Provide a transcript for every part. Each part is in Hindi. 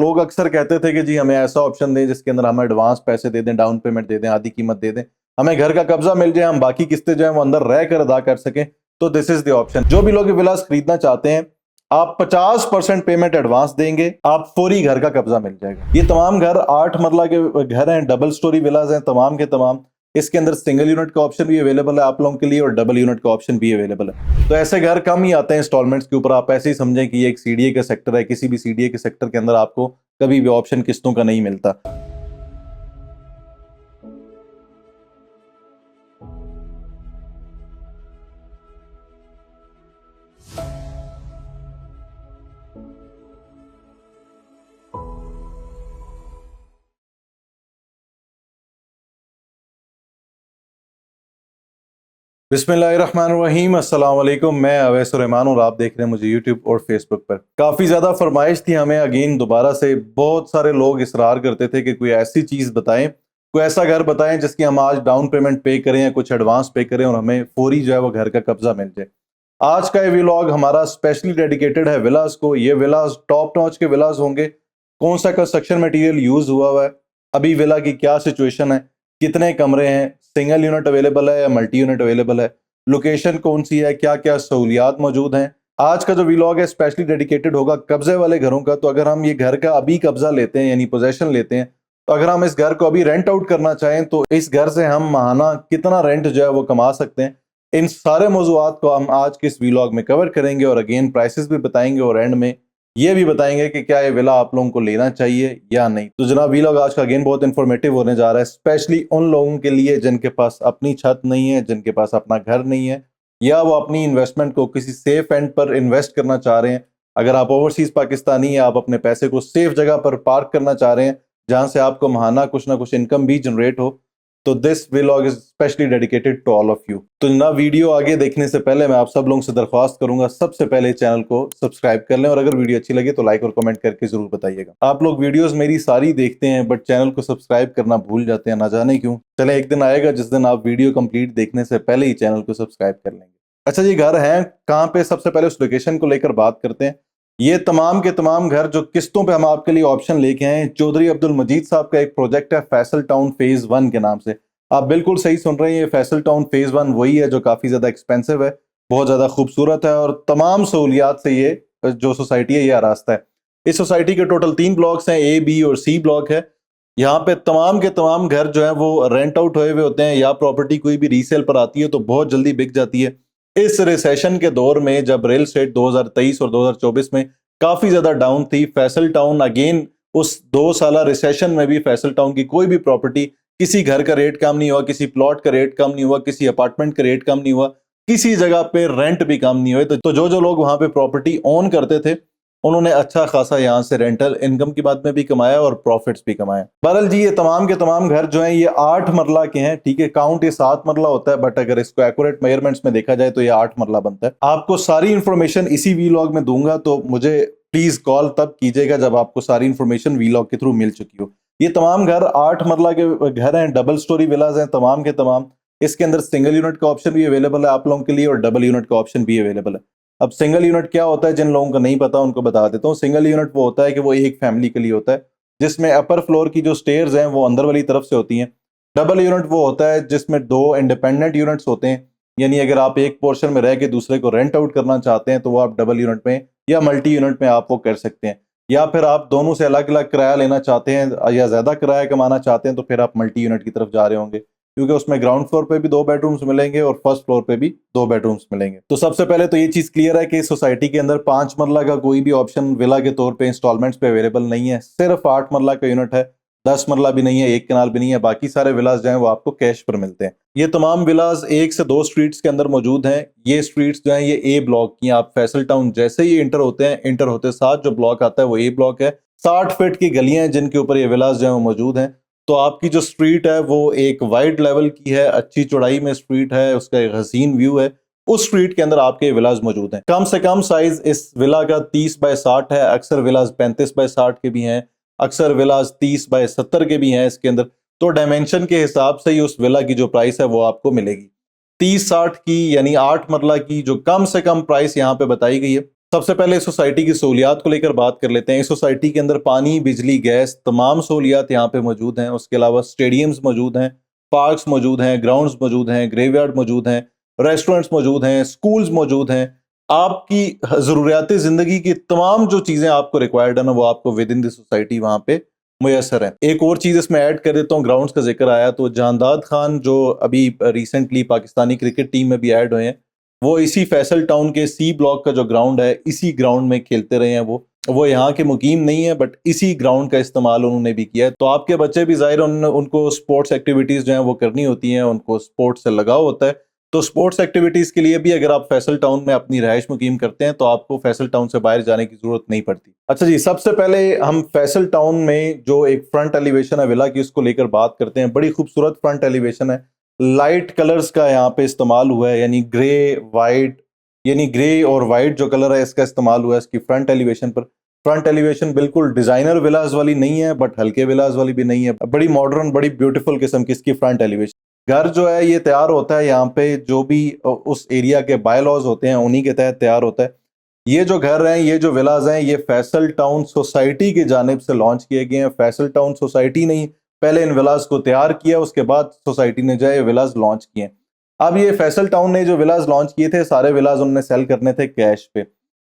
लोग अक्सर कहते थे कि जी हमें ऐसा ऑप्शन दें जिसके अंदर हम एडवांस पैसे दे दें, डाउन पेमेंट दे दें, आधी कीमत दे दें, हमें घर का कब्जा मिल जाए, हम बाकी किस्तें जो है वो अंदर रह कर अदा कर सकें। तो दिस इज द ऑप्शन। जो भी लोग विलास खरीदना चाहते हैं, आप 50% पेमेंट एडवांस देंगे, आप फौरी घर का कब्जा मिल जाएगा। ये तमाम घर 8 मरला के घर हैं, डबल स्टोरी विलास हैं तमाम के तमाम। इसके अंदर सिंगल यूनिट का ऑप्शन भी अवेलेबल है आप लोगों के लिए और डबल यूनिट का ऑप्शन भी अवेलेबल है। तो ऐसे घर कम ही आते हैं इंस्टॉलमेंट्स के ऊपर। आप ऐसे ही समझें कि ये एक सीडीए का सेक्टर है, किसी भी सीडीए के सेक्टर के अंदर आपको कभी भी ऑप्शन किस्तों का नहीं मिलता। बिस्मिल्लाहिर्रहमानिर्रहीम, अस्सलाम वालेकुम। मैं अवैस रहमान और आप देख रहे हैं मुझे यूट्यूब और फेसबुक पर। काफ़ी ज़्यादा फरमाइश थी हमें अगेन दोबारा से। बहुत सारे लोग इसरार करते थे कि कोई ऐसी चीज़ बताएं, कोई ऐसा घर बताएं जिसकी हम आज डाउन पेमेंट पे करें या कुछ एडवांस पे करें और हमें फौरी जो है वो घर का कब्जा मिल जाए। आज का ये व्लॉग हमारा स्पेशली डेडिकेटेड है विलास को। ये विलास टॉप नॉच के विलास होंगे। कौन सा कंस्ट्रक्शन मटेरियल यूज़ हुआ है, अभी विला की क्या सिचुएशन है, कितने कमरे हैं, सिंगल यूनिट अवेलेबल है या मल्टी यूनिट अवेलेबल है, लोकेशन कौन सी है, क्या क्या सहूलियात मौजूद हैं। आज का जो व्लॉग है स्पेशली डेडिकेटेड होगा कब्जे वाले घरों का। तो अगर हम ये घर का अभी कब्जा लेते हैं यानी पोजेशन लेते हैं, तो अगर हम इस घर को अभी रेंट आउट करना चाहें तो इस घर से हम माहाना कितना रेंट जो है वो कमा सकते हैं। इन सारे मौजूआत को हम आज के इस व्लॉग में कवर करेंगे और अगेन प्राइसेस भी बताएंगे और एंड में ये भी बताएंगे कि क्या ये विला आप लोगों को लेना चाहिए या नहीं। तो जनाब व्लॉग आज का अगेन बहुत इंफॉर्मेटिव होने जा रहा है, स्पेशली उन लोगों के लिए जिनके पास अपनी छत नहीं है, जिनके पास अपना घर नहीं है, या वो अपनी इन्वेस्टमेंट को किसी सेफ एंड पर इन्वेस्ट करना चाह रहे हैं। अगर आप ओवरसीज पाकिस्तानी हैं, आप अपने पैसे को सेफ जगह पर पार्क करना चाह रहे हैं जहां से आपको महाना कुछ ना कुछ इनकम भी जनरेट हो, तो this vlog is specially dedicated to all of you. तो ना वीडियो आगे देखने से पहले मैं आप सब लोगों से दरख्वास्त करूंगा, सबसे पहले चैनल को सब्सक्राइब कर लें और अगर वीडियो अच्छी लगे तो लाइक और कमेंट करके जरूर बताइएगा। आप लोग वीडियोस मेरी सारी देखते हैं बट चैनल को सब्सक्राइब करना भूल जाते हैं, ना जाने क्यों। चले एक दिन आएगा जिस दिन आप वीडियो कंप्लीट देखने से पहले ही चैनल को सब्सक्राइब कर लेंगे। अच्छा, ये घर है कहाँ पे, सबसे पहले उस लोकेशन को लेकर बात करते हैं। ये तमाम के तमाम घर जो किस्तों पे हम आपके लिए ऑप्शन लेके आए हैं, चौधरी अब्दुल मजीद साहब का एक प्रोजेक्ट है फैसल टाउन फेज 1 के नाम से। आप बिल्कुल सही सुन रहे हैं, ये फैसल टाउन फेज 1 वही है जो काफी ज्यादा एक्सपेंसिव है, बहुत ज्यादा खूबसूरत है और तमाम सहूलियात से ये जो सोसाइटी है ये आरास्ता है। इस सोसाइटी के टोटल 3 ब्लॉक्स हैं, ए, बी और सी ब्लॉक है। यहाँ पे तमाम के तमाम घर जो है वो रेंट आउट हुए हुए होते हैं या प्रॉपर्टी कोई भी रीसेल पर आती है तो बहुत जल्दी बिक जाती है। इस रिसेशन के दौर में जब रियल एस्टेट 2023 और 2024 में काफी ज्यादा डाउन थी, फैसल टाउन अगेन उस 2 साल रिसेशन में भी फैसल टाउन की कोई भी प्रॉपर्टी, किसी घर का रेट कम नहीं हुआ, किसी प्लॉट का रेट कम नहीं हुआ, किसी अपार्टमेंट का रेट कम नहीं हुआ, किसी जगह पे रेंट भी कम नहीं हुए। तो जो जो लोग वहां पे प्रॉपर्टी ओन करते थे उन्होंने अच्छा खासा यहाँ से रेंटल इनकम की बात में भी कमाया और प्रॉफिट्स भी कमाया। बहरहाल जी, ये तमाम के तमाम घर जो हैं ये 8 मरला के हैं। ठीक है, काउंट ये 7 मरला होता है बट अगर इसको एक्यूरेट मेजरमेंट्स में देखा जाए तो ये 8 मरला बनता है। आपको सारी इंफॉर्मेशन इसी व्लॉग में दूंगा, तो मुझे प्लीज कॉल तब कीजिएगा जब आपको सारी इंफॉर्मेशन व्लॉग के थ्रू मिल चुकी हो। ये तमाम घर 8 मरला के घर हैं, डबल स्टोरी विलाज हैं तमाम के तमाम। इसके अंदर सिंगल यूनिट का ऑप्शन भी अवेलेबल है आप लोगों के लिए और डबल यूनिट का ऑप्शन भी अवेलेबल है। अब सिंगल यूनिट क्या होता है, जिन लोगों को नहीं पता उनको बता देता हूँ। सिंगल यूनिट वो होता है कि वो एक फैमिली के लिए होता है जिसमें अपर फ्लोर की जो स्टेयर्स हैं वो अंदर वाली तरफ से होती हैं। डबल यूनिट वो होता है जिसमें 2 इंडिपेंडेंट यूनिट्स होते हैं, यानी अगर आप एक पोर्शन में रह के दूसरे को रेंट आउट करना चाहते हैं तो वो आप डबल यूनिट में या मल्टी यूनिट में आप वो कर सकते हैं। या फिर आप दोनों से अलग अलग किराया लेना चाहते हैं या ज्यादा किराया कमाना चाहते हैं तो फिर आप मल्टी यूनिट की तरफ जा रहे होंगे, क्योंकि उसमें ग्राउंड फ्लोर पे भी 2 बेडरूम्स मिलेंगे और फर्स्ट फ्लोर पे भी 2 बेडरूम्स मिलेंगे। तो सबसे पहले तो ये चीज क्लियर है कि सोसाइटी के अंदर 5 मरला का कोई भी ऑप्शन विला के तौर पे इंस्टॉलमेंट्स पे अवेलेबल नहीं है। सिर्फ 8 मरला का यूनिट है, 10 मरला भी नहीं है, 1 कनाल भी नहीं है। बाकी सारे विलास जो हैं वो आपको कैश पर मिलते हैं। ये तमाम विलास 1 से 2 स्ट्रीट्स के अंदर मौजूद हैं। ये स्ट्रीट्स जो हैं ये ए ब्लॉक की। आप फैसल टाउन जैसे ही इंटर होते हैं, इंटर होते साथ जो ब्लॉक आता है वो ए ब्लॉक है। 60 फीट की गलियां हैं जिनके ऊपर ये विलास जो है वो मौजूद हैं। तो आपकी जो स्ट्रीट है वो एक वाइड लेवल की है, अच्छी चौड़ाई में स्ट्रीट है, उसका एक हसीन व्यू है। उस स्ट्रीट के अंदर आपके विलास मौजूद हैं। कम से कम साइज इस विला का 30 बाय 60 है, अक्सर विलास 35 बाय 60 के भी हैं, अक्सर विलास 30 बाय 70 के भी हैं इसके अंदर। तो डायमेंशन के हिसाब से ही उस विला की जो प्राइस है वो आपको मिलेगी। 30-60 की यानी 8 मरला की जो कम से कम प्राइस यहाँ पे बताई गई है सबसे पहले इस सोसाइटी की सहूलियात को लेकर बात कर लेते हैं। इस सोसाइटी के अंदर पानी, बिजली, गैस तमाम सहूलियात यहाँ पे मौजूद हैं। उसके अलावा स्टेडियम्स मौजूद हैं, पार्क्स मौजूद हैं, ग्राउंड्स मौजूद हैं, ग्रेवयार्ड मौजूद हैं, रेस्टोरेंट्स मौजूद हैं, स्कूल्स मौजूद हैं। आपकी ज़रूरियात ज़िंदगी की तमाम जो चीज़ें आपको रिक्वायर्ड है ना, वो आपको विद इन द सोसाइटी वहाँ पे मुयस्सर है। एक और चीज़ इसमें ऐड कर देता हूँ, ग्राउंड्स का ज़िक्र आया तो जानदाद खान जो अभी रिसेंटली पाकिस्तानी क्रिकेट टीम में भी ऐड हुए हैं, वो इसी फैसल टाउन के सी ब्लॉक का जो ग्राउंड है, इसी ग्राउंड में खेलते रहे हैं वो यहाँ के मुकीम नहीं है, बट इसी ग्राउंड का इस्तेमाल उन्होंने भी किया है। तो आपके बच्चे भी ज़ाहिर उनको स्पोर्ट्स एक्टिविटीज़ जो हैं वो करनी होती हैं, उनको स्पोर्ट्स से लगाव होता है। तो स्पोर्ट्स एक्टिविटीज़ के लिए भी अगर आप फैसल टाउन में अपनी रहायश मुकीम करते हैं तो आपको फैसल टाउन से बाहर जाने की ज़रूरत नहीं पड़ती। अच्छा जी, सबसे पहले हम फैसल टाउन में जो एक फ्रंट एलिवेशन है विला की, उसको लेकर बात करते हैं। बड़ी खूबसूरत फ्रंट एलिवेशन है। लाइट कलर्स का यहाँ पे इस्तेमाल हुआ है, यानी ग्रे और वाइट जो कलर है इसका इस्तेमाल हुआ है इसकी फ्रंट एलिवेशन पर। फ्रंट एलिवेशन बिल्कुल डिजाइनर विलाज वाली नहीं है, बट हल्के विलाज वाली भी नहीं है। बड़ी मॉडर्न, बड़ी ब्यूटीफुल किस्म की इसकी फ्रंट एलिवेशन। घर जो है ये तैयार होता है यहाँ पे, जो भी उस एरिया के बाय लॉज होते हैं उन्हीं के तहत तैयार होता है। ये जो घर हैं, ये जो विलाज हैं, ये फैसल टाउन सोसाइटी की जानिब से लॉन्च किए गए हैं। फैसल टाउन सोसाइटी ने पहले इन विलाज को तैयार किया, उसके बाद सोसाइटी ने जो है विलाज लॉन्च किए। अब ये फैसल टाउन ने जो विलाज लॉन्च किए थे, सारे विलाज उन्होंने सेल करने थे कैश पे।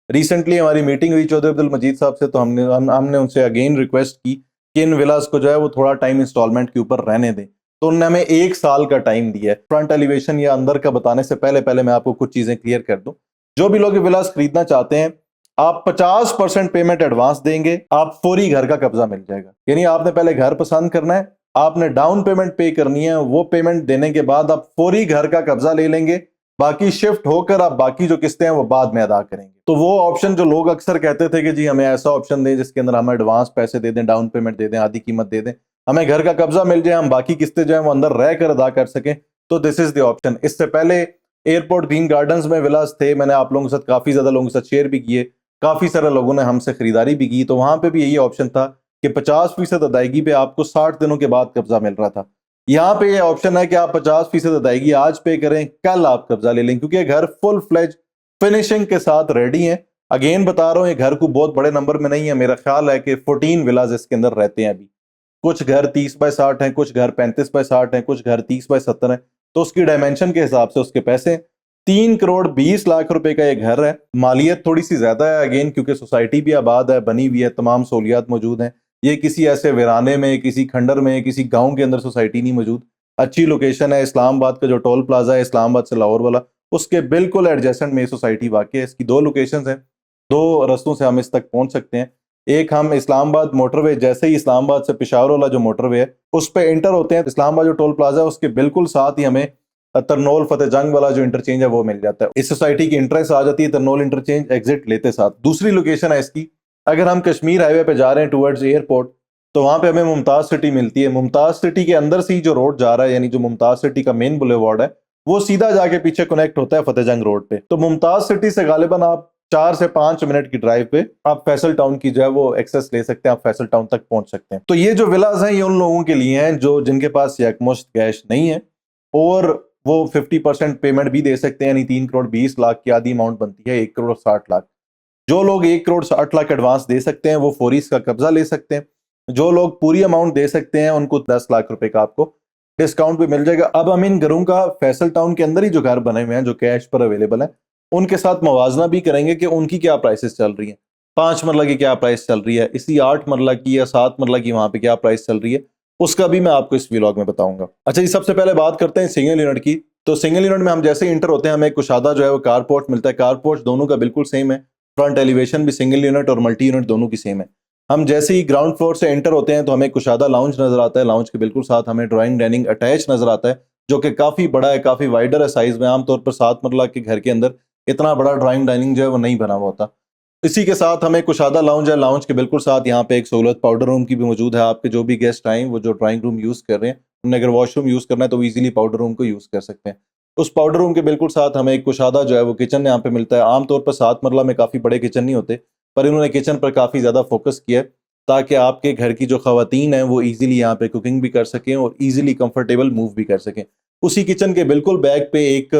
रिसेंटली हमारी मीटिंग हुई चौधरी अब्दुल मजीद साहब से, तो हमने उनसे अगेन रिक्वेस्ट की कि इन विलाज को जो है वो थोड़ा टाइम इंस्टॉलमेंट के ऊपर रहने दें। तो उन्होंने हमें 1 साल का टाइम दिया है। फ्रंट एलिवेशन या अंदर का बताने से पहले मैं आपको कुछ चीजें क्लियर कर दूं। जो भी लोग विलाज खरीदना चाहते हैं, आप 50% पेमेंट एडवांस देंगे, आप फौरी घर का कब्जा मिल जाएगा। यानी आपने पहले घर पसंद करना है, आपने डाउन पेमेंट पे करनी है, वो पेमेंट देने के बाद आप फौरी घर का कब्जा ले लेंगे। बाकी शिफ्ट होकर आप बाकी जो किस्तें हैं वो बाद में अदा करेंगे। तो वो ऑप्शन जो लोग अक्सर कहते थे कि जी हमें ऐसा ऑप्शन दें जिसके अंदर हम एडवांस पैसे दे दें, डाउन पेमेंट दे दें, आधी कीमत दे दें, हमें घर का कब्जा मिल जाए, हम बाकी किस्तें जो है वो अंदर रह कर अदा कर सकें, तो दिस इज द ऑप्शन। इससे पहले एयरपोर्ट ग्रीन गार्डन्स में विलास थे, मैंने आप लोगों के साथ काफी ज्यादा लोगों के साथ शेयर भी किए, काफी सारे लोगों ने हमसे खरीदारी भी की। तो वहां पे भी यही ऑप्शन था कि 50% अदायगी पे आपको 60 दिनों के बाद कब्जा मिल रहा था। यहाँ पे ये ऑप्शन है कि आप 50% अदायगी आज पे करें, कल आप कब्जा ले लें, क्योंकि ये घर फुल फ्लेज फिनिशिंग के साथ रेडी है। अगेन बता रहा हूँ, ये घर को बहुत बड़े नंबर में नहीं है, मेरा ख्याल है कि 14 विलाज इसके अंदर रहते हैं अभी। कुछ घर 30x60 हैं, कुछ घर 35x60 हैं, कुछ घर 30x70 हैं। तो उसकी डायमेंशन के हिसाब से उसके पैसे 3 करोड़ 20 लाख रुपए का ये घर है। मालियत थोड़ी सी ज्यादा है अगेन, क्योंकि सोसाइटी भी आबाद है, बनी हुई है, तमाम सहूलियात मौजूद हैं। ये किसी ऐसे वीराने में, किसी खंडर में, किसी गांव के अंदर सोसाइटी नहीं मौजूद। अच्छी लोकेशन है। इस्लामाबाद का जो टोल प्लाजा है इस्लामाबाद से लाहौर वाला, उसके बिल्कुल एडजेसेंट में सोसाइटी वाक़ई है। इसकी 2 लोकेशंस हैं, 2 रास्तों से हम इस तक पहुंच सकते हैं। एक, हम इस्लामाबाद मोटरवे, जैसे ही इस्लामाबाद से पेशावर वाला जो मोटरवे है उस पे एंटर होते हैं, इस्लामाबाद जो टोल प्लाजा है उसके बिल्कुल साथ ही हमें तरनोल फतेह जंग वाला जो इंटरचेंज है वो मिल जाता है। इस सोसाइटी की एंट्रेंस आ जाती है तरनोल इंटरचेंज, एग्जिट लेते साथ। दूसरी लोकेशन है इसकी, अगर हम कश्मीर हाईवे पे जा रहे हैं टुवर्ड्स एयरपोर्ट, तो वहां पे हमें मुमताज सिटी मिलती है। मुमताज सिटी के अंदर से ही जो रोड जा रहा है, यानी जो मुमताज सिटी का मेन बुलेवार्ड है, वो सीधा जाके पीछे कनेक्ट होता है फतेह जंग रोड पे। तो मुमताज सिटी से गालिबन आप 4 से 5 मिनट की ड्राइव पे आप फैसल टाउन की जो है वो एक्सेस ले सकते हैं, आप फैसल टाउन तक पहुंच सकते हैं। तो ये जो विलाज हैं ये उन लोगों के लिए हैं जो जिनके पास यकमुश्त कैश नहीं है, और वो 50% पेमेंट भी दे सकते हैं, यानी 3 करोड़ 20 लाख की आधी अमाउंट बनती है 1 करोड़ 60 लाख। जो लोग 1 करोड़ 60 लाख एडवांस दे सकते हैं वो फौरी इसका कब्जा ले सकते हैं। जो लोग पूरी अमाउंट दे सकते हैं उनको 10 लाख रुपए का आपको डिस्काउंट भी मिल जाएगा। अब हम इन घरों का फैसल टाउन के अंदर ही जो घर बने हुए हैं जो कैश पर अवेलेबल है, उनके साथ मुवाजना भी करेंगे कि उनकी क्या प्राइसेस चल रही हैं। 5 मरला की क्या प्राइस चल रही है, इसी 8 मरला की या 7 मरला की वहां पे क्या प्राइस चल रही है, उसका भी मैं आपको इस व्लॉग में बताऊंगा। अच्छा जी, सबसे पहले बात करते हैं सिंगल यूनिट की। तो सिंगल यूनिट में हम जैसे ही इंटर होते हैं हमें कुशादा जो है वो कारपोर्ट मिलता है। कारपोर्ट दोनों का बिल्कुल सेम है, फ्रंट एलिवेशन भी सिंगल यूनिट और मल्टी यूनिट दोनों की सेम है। हम जैसे ही ग्राउंड फ्लोर से एंटर होते हैं तो हमें कुशादा लाउंज नजर आता है। लाउंज के बिल्कुल साथ हमें ड्राइंग डाइनिंग अटैच नजर आता है, जो कि काफी बड़ा है, काफी वाइडर है साइज में। आमतौर पर 7 मरला के घर के अंदर इतना बड़ा ड्राइंग डाइनिंग जो है वो नहीं बना हुआ होता। इसी के साथ हमें कुशादा लाउंज है। लाउंज के बिल्कुल साथ यहाँ पे एक सहूलत पाउडर रूम की भी मौजूद है। आपके जो भी गेस्ट आए वो जो ड्राइंग रूम यूज कर रहे हैं, उन्हें अगर वॉशरूम यूज करना है तो इजीली पाउडर रूम को यूज कर सकते हैं। उस पाउडर रूम के बिल्कुल साथ हमें एक कुशादा जो है वो किचन यहाँ पे मिलता है। आमतौर पर 7 मरला में काफी बड़े किचन नहीं होते, पर इन्होंने किचन पर काफी ज्यादा फोकस किया है ताकि आपके घर की जो खवातीन हैं वो इजीली यहाँ पे कुकिंग भी कर सकें और इजीली कंफर्टेबल मूव भी कर सकें। उसी किचन के बिल्कुल बैक पे एक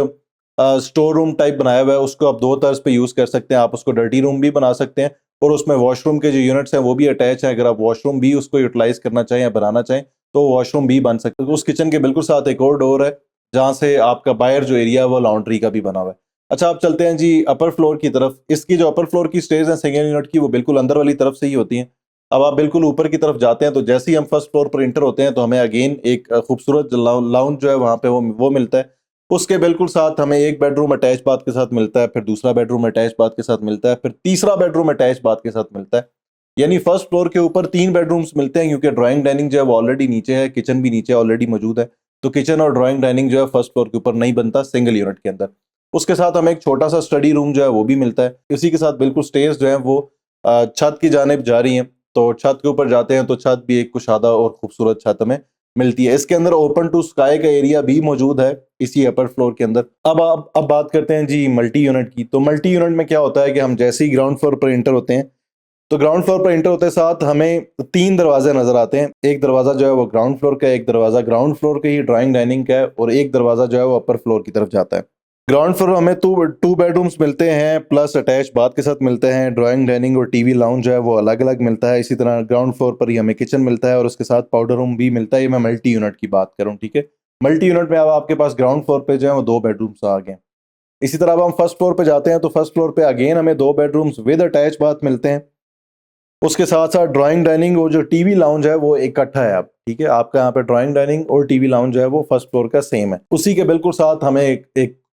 स्टोर रूम टाइप बनाया हुआ है, उसको आप दो तर्ज पे यूज़ कर सकते हैं। आप उसको डर्टी रूम भी बना सकते हैं और उसमें वॉशरूम के जो यूनिट्स हैं वो भी अटैच हैं। अगर आप वॉशरूम भी उसको यूटिलाइज करना चाहें या बनाना चाहें तो वॉशरूम भी बन सकते हैं। उस किचन के बिल्कुल साथ एक और डोर है जहाँ से आपका बाहर जो एरिया है वो लॉन्ड्री का भी बना हुआ है। अच्छा, आप चलते हैं जी अपर फ्लोर की तरफ। इसकी जो अपर फ्लोर की स्टेज है सिंगल यूनिट की, वो बिल्कुल अंदर वाली तरफ से ही होती हैं। अब आप बिल्कुल ऊपर की तरफ जाते हैं तो जैसे ही हम फर्स्ट फ्लोर पर इंटर होते हैं तो हमें अगेन एक खूबसूरत लाउंज जो है वहाँ पे वो मिलता है। उसके बिल्कुल साथ हमें एक बेडरूम अटैच बाथ के साथ मिलता है, फिर दूसरा बेडरूम अटैच बाथ के साथ मिलता है, फिर तीसरा बेडरूम अटैच बाथ के साथ मिलता है। यानी फर्स्ट फ्लोर के ऊपर 3 बेडरूम्स मिलते हैं, क्योंकि ड्राइंग डाइनिंग जो है वो ऑलरेडी नीचे है, किचन भी नीचे ऑलरेडी मौजूद है। तो किचन और ड्राइंग डाइनिंग जो है फर्स्ट फ्लोर के ऊपर नहीं बनता सिंगल यूनिट के अंदर। उसके साथ हमें एक छोटा सा स्टडी रूम जो है वो भी मिलता है। इसी के साथ बिल्कुल स्टेयर्स जो है वो छत की जानिब जा रही हैं, तो छत के ऊपर जाते हैं तो छत भी एक कुशादा और खूबसूरत छत हमें मिलती है। इसके अंदर ओपन टू स्काई का एरिया भी मौजूद है इसी अपर फ्लोर के अंदर। अब बात करते हैं जी मल्टी यूनिट की। तो मल्टी यूनिट में क्या होता है कि हम जैसे ही ग्राउंड फ्लोर पर इंटर होते हैं तो ग्राउंड फ्लोर पर इंटर होते साथ हमें 3 दरवाजे नजर आते हैं। एक दरवाजा जो है वो ग्राउंड फ्लोर का है, एक दरवाजा ग्राउंड फ्लोर के ही ड्राइंग डाइनिंग का है, और एक दरवाजा जो है वो अपर फ्लोर की तरफ जाता है। ग्राउंड फ्लोर हमें टू बेडरूम्स मिलते हैं प्लस अटैच बाथ के साथ मिलते हैं। ड्राइंग डाइनिंग और टीवी लाउंज जो है वो अलग अलग मिलता है। इसी तरह ग्राउंड फ्लोर पर ही हमें किचन मिलता है और उसके साथ पाउडर रूम भी मिलता है। ये मैं मल्टी यूनिट की बात करूँ, ठीक है। मल्टी यूनिट में अब आपके पास ग्राउंड फ्लोर पे जो है वो 2 बेडरूम्स आ गए। इसी तरह अब हम फर्स्ट फ्लोर पे जाते हैं तो फर्स्ट फ्लोर पे अगेन हमें 2 बेडरूम्स विद अटैच बाथ मिलते हैं। उसके साथ साथ ड्राइंग डाइनिंग और जो टीवी लाउंज है वो इकट्ठा है अब, ठीक है। आपका यहाँ पे ड्राइंग डाइनिंग और टीवी लाउंज है वो फर्स्ट फ्लोर का सेम है। उसी के बिल्कुल साथ हमें एक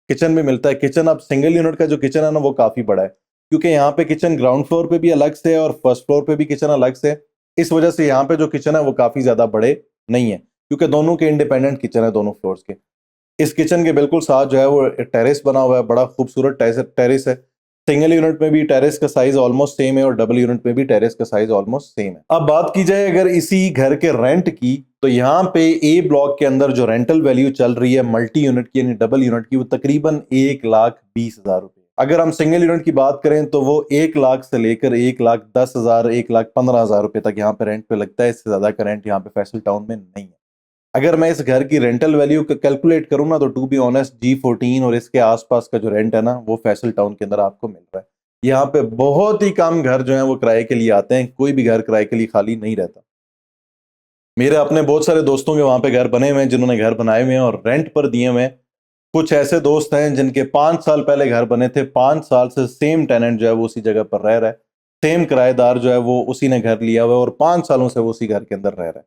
किचन भी मिलता है। किचन अब सिंगल यूनिट का जो किचन है ना वो काफी बड़ा है, क्योंकि यहाँ पे किचन ग्राउंड फ्लोर पे भी अलग से है और फर्स्ट फ्लोर पे भी किचन अलग से है। इस वजह से यहाँ पे जो किचन है वो काफी ज्यादा बड़े नहीं है, क्योंकि दोनों के इंडिपेंडेंट किचन है दोनों फ्लोर्स के। इस किचन के बिल्कुल साथ जो है वो टेरेस बना हुआ है, बड़ा खूबसूरत टेरेस है। सिंगल यूनिट में भी टेरेस का साइज ऑलमोस्ट सेम है और डबल यूनिट में भी टेरेस का साइज ऑलमोस्ट सेम है। अब बात की जाए अगर इसी घर के रेंट की, तो यहाँ पे ए ब्लॉक के अंदर जो रेंटल वैल्यू चल रही है मल्टी यूनिट की यानी डबल यूनिट की, वो तकरीबन 1,20,000 रुपए। अगर हम सिंगल यूनिट की बात करें तो वो 1 लाख से लेकर 1,10,000 1,15,000 रुपए तक यहाँ पे रेंट पे लगता है। इससे ज्यादा का रेंट यहाँ पे फैसल टाउन में नहीं है। अगर मैं इस घर की रेंटल वैल्यू को कैलकुलेट करूँ ना, तो टू बी ऑनेस्ट G14 और इसके आसपास का जो रेंट है ना वो फैसल टाउन के अंदर आपको मिल रहा है। यहाँ पे बहुत ही कम घर जो है वो किराए के लिए आते हैं, कोई भी घर किराए के लिए खाली नहीं रहता। मेरे अपने बहुत सारे दोस्तों के वहां पे घर बने हुए हैं, जिन्होंने घर बनाए हुए हैं और रेंट पर दिए हुए हैं। कुछ ऐसे दोस्त हैं जिनके 5 साल पहले घर बने थे, 5 साल से सेम टेनेंट जो है वो उसी जगह पर रह रहा है, सेम किराएदार जो है वो उसी ने घर लिया हुआ है और 5 सालों से वो उसी घर के अंदर रह रहा है।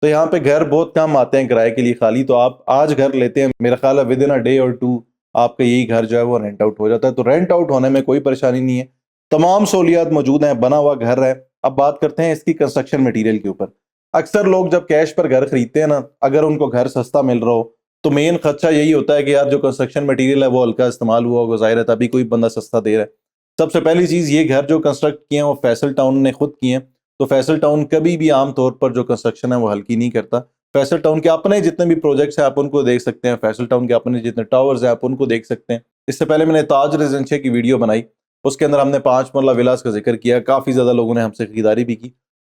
तो यहाँ पे घर बहुत कम आते हैं किराए के लिए खाली। तो आप आज घर लेते हैं, मेरा ख्याल है विद इन अ डे और टू आपका यही घर जो है वो रेंट आउट हो जाता है। तो रेंट आउट होने में कोई परेशानी नहीं है, तमाम सहूलियात मौजूद हैं, बना हुआ घर है। अब बात करते हैं इसकी कंस्ट्रक्शन मटेरियल के ऊपर। अक्सर लोग जब कैश पर घर खरीदते हैं ना, अगर उनको घर सस्ता मिल रहा हो तो मेन खर्चा यही होता है कि यार जो कंस्ट्रक्शन मटेरियल है वो हल्का इस्तेमाल हुआ होगा, जाहिर है तभी कोई बंदा सस्ता दे रहा है। सबसे पहली चीज, ये घर जो कंस्ट्रक्ट किए हैं वो फैसल टाउन ने खुद किए हैं। तो फैसल टाउन कभी भी आमतौर पर जो कंस्ट्रक्शन है वो हल्की नहीं करता। फैसल टाउन के अपने जितने भी प्रोजेक्ट्स हैं आप उनको देख सकते हैं, फैसल टाउन के अपने जितने टावर्स हैं आप उनको देख सकते हैं। इससे पहले मैंने ताज रेजिडेंशिया की वीडियो बनाई, उसके अंदर हमने 5 मरला विलास का जिक्र किया, काफी ज्यादा लोगों ने हमसे खरीदारी भी की।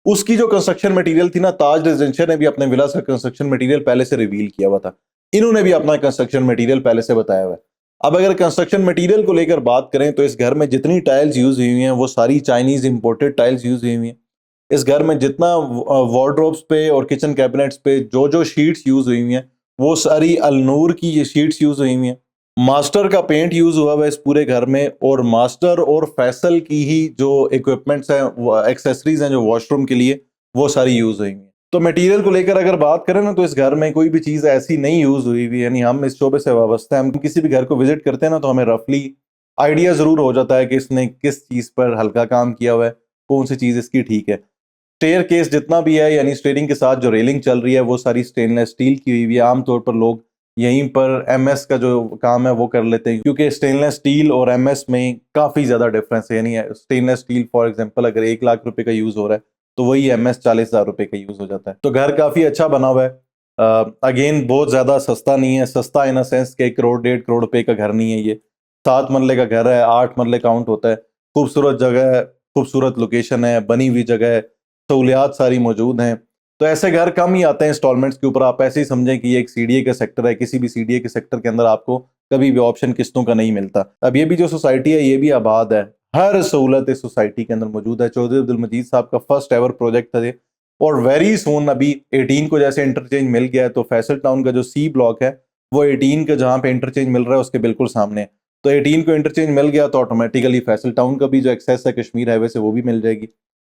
उसकी जो कंस्ट्रक्शन मटेरियल थी ना, ताज रेजिडेंशिया ने भी अपने विलास का कंस्ट्रक्शन मटेरियल पहले से रिवील किया हुआ था, इन्होंने भी अपना कंस्ट्रक्शन मटेरियल पहले से बताया हुआ है। अब अगर कंस्ट्रक्शन मटेरियल को लेकर बात करें तो इस घर में जितनी टाइल्स यूज हुई हैं वो सारी चाइनीज इंपोर्टेड टाइल्स यूज हुई हैं। इस घर में जितना वार्डरोब्स पे और किचन कैबिनेट्स पे जो जो शीट्स यूज हुई हैं वो सारी अलनूर की ये शीट्स यूज हुई हैं। मास्टर का पेंट यूज हुआ है इस पूरे घर में, और मास्टर और फैसल की ही जो इक्विपमेंट्स हैं, एक्सेसरीज हैं जो वॉशरूम के लिए, वो सारी यूज हुई हैं। तो मटेरियल को लेकर अगर बात करें ना, तो इस घर में कोई भी चीज ऐसी नहीं यूज हुई हुई, यानी हम इस शोबे से वाबस्ता हैं, हम किसी भी घर को विजिट करते हैं ना तो हमें रफली आइडिया जरूर हो जाता है कि इसने किस चीज पर हल्का काम किया हुआ है, कौन सी चीज इसकी ठीक है। स्टेयर केस जितना भी है, यानी स्टेयरिंग के साथ जो रेलिंग चल रही है वो सारी स्टेनलेस स्टील की हुई है। आमतौर पर लोग यहीं पर एमएस का जो काम है वो कर लेते हैं, क्योंकि स्टेनलेस स्टील और एमएस में काफी ज्यादा डिफरेंस है। यानी स्टेनलेस स्टील फॉर एग्जांपल अगर 1 लाख रुपए का यूज हो रहा है तो वही एमएस 40,000 रुपए का यूज हो जाता है। तो घर काफी अच्छा बना हुआ है। अगेन बहुत ज्यादा सस्ता नहीं है, सस्ता इन अ सेंस के 1 करोड़ 1.5 करोड़ रुपए का घर नहीं है ये। 7 मरले का घर है, 8 मरले काउंट होता है। खूबसूरत जगह है, खूबसूरत लोकेशन है, बनी हुई जगह है, सहूलियात सारी मौजूद हैं। तो ऐसे घर कम ही आते हैं इंस्टॉलमेंट्स के ऊपर। आप ऐसे ही समझें कि ये एक सीडीए का सेक्टर है, किसी भी सीडीए के सेक्टर के अंदर आपको कभी भी ऑप्शन किस्तों का नहीं मिलता। अब ये भी जो सोसाइटी है ये भी आबाद है, हर सहूलत इस सोसाइटी के अंदर मौजूद है। चौधरी अब्दुल मजीद साहब का फर्स्ट एवर प्रोजेक्ट था ये, और वेरी सून अभी 18 को जैसे इंटरचेंज मिल गया है तो फैसल टाउन का जो सी ब्लॉक है वो 18 का जहाँ पे इंटरचेंज मिल रहा है उसके बिल्कुल सामने। तो 18 को इंटरचेंज मिल गया तो ऑटोमेटिकली फैसल टाउन का भी जो एक्सेस है कश्मीर हाईवे से वो भी मिल जाएगी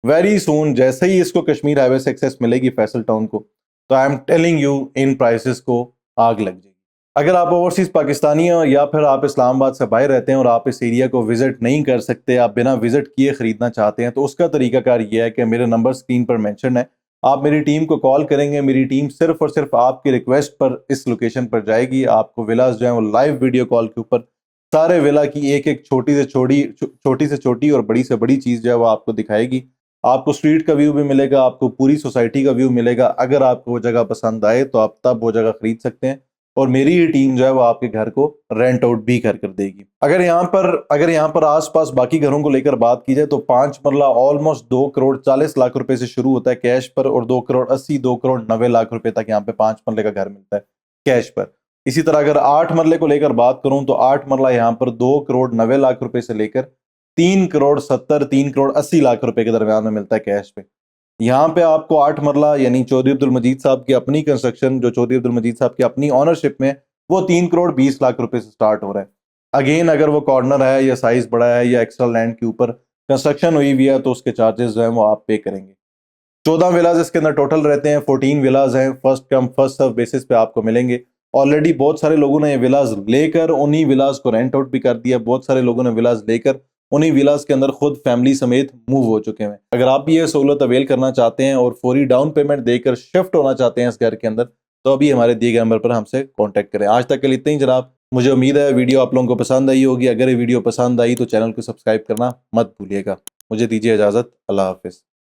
वेरी सून। जैसे ही इसको कश्मीर हाईवे से एक्सेस मिलेगी फैसल टाउन को, तो I am telling you in prices को आग लग जाएगी। अगर आप ओवरसीज पाकिस्तानी हैं या फिर आप इस्लामाबाद से बाहर रहते हैं और आप इस एरिया को विजिट नहीं कर सकते, आप बिना विजिट किए खरीदना चाहते हैं, तो उसका तरीकाकार ये है कि मेरे नंबर स्क्रीन पर मेंशन है, आप मेरी टीम को कॉल करेंगे, मेरी टीम सिर्फ और सिर्फ आपकी रिक्वेस्ट पर इस लोकेशन पर जाएगी, आपको विलास जो है वो लाइव वीडियो कॉल के ऊपर सारे विला की एक एक छोटी से छोटी और बड़ी से बड़ी चीज जो है वो आपको दिखाएगी। आपको स्ट्रीट का व्यू भी मिलेगा, आपको पूरी सोसाइटी का व्यू मिलेगा। अगर आपको वो जगह पसंद आए तो आप तब वो जगह खरीद सकते हैं, और मेरी ही टीम जो है वो आपके घर को रेंट आउट भी कर देगी। अगर यहाँ पर आसपास बाकी घरों को लेकर बात की जाए तो 5 मरला ऑलमोस्ट 2 करोड़ 40 लाख रुपए से शुरू होता है कैश पर, और 2 करोड़ 80 2 करोड़ 90 लाख रुपए तक यहाँ पे 5 मरले का घर मिलता है कैश पर। इसी तरह अगर 8 मरले को लेकर बात करूं तो 8 मरला यहाँ पर 2 करोड़ 90 लाख रुपए से लेकर 3 करोड़ 70 3 करोड़ 80 लाख रुपए के दरमियान में मिलता है कैश पे। यहाँ पे आपको 8 मरला यानी चौधरी अब्दुल मजीद साहब की अपनी कंस्ट्रक्शन, जो चौधरी अब्दुल मजीद साहब की अपनी ऑनरशिप में, वो 3 करोड़ 20 लाख रुपए से स्टार्ट हो रहा है। अगेन अगर वो कॉर्नर है या साइज बड़ा है या एक्स्ट्रा लैंड के ऊपर कंस्ट्रक्शन हुई हुई है तो उसके चार्जेस जो है वो आप पे करेंगे। 14 विलाज इसके अंदर टोटल रहते हैं, 14 विलाज हैं, first come first serve basis पे आपको मिलेंगे। ऑलरेडी बहुत सारे लोगों ने ये विलाज लेकर उन्हीं विलाज को रेंट आउट भी कर दिया, बहुत सारे लोगों ने विलाज लेकर उन्हीं विलास के अंदर खुद फैमिली समेत मूव हो चुके हैं। अगर आप भी ये सहूलत अवेल करना चाहते हैं और फौरी डाउन पेमेंट देकर शिफ्ट होना चाहते हैं इस घर के अंदर, तो अभी हमारे दिए गए नंबर पर हमसे कांटेक्ट करें। आज तक के लिए इतना ही जनाब। मुझे उम्मीद है वीडियो आप लोगों को पसंद आई होगी। अगर ये वीडियो पसंद आई तो चैनल को सब्सक्राइब करना मत भूलिएगा। मुझे दीजिए इजाजत। अल्लाह हाफिज।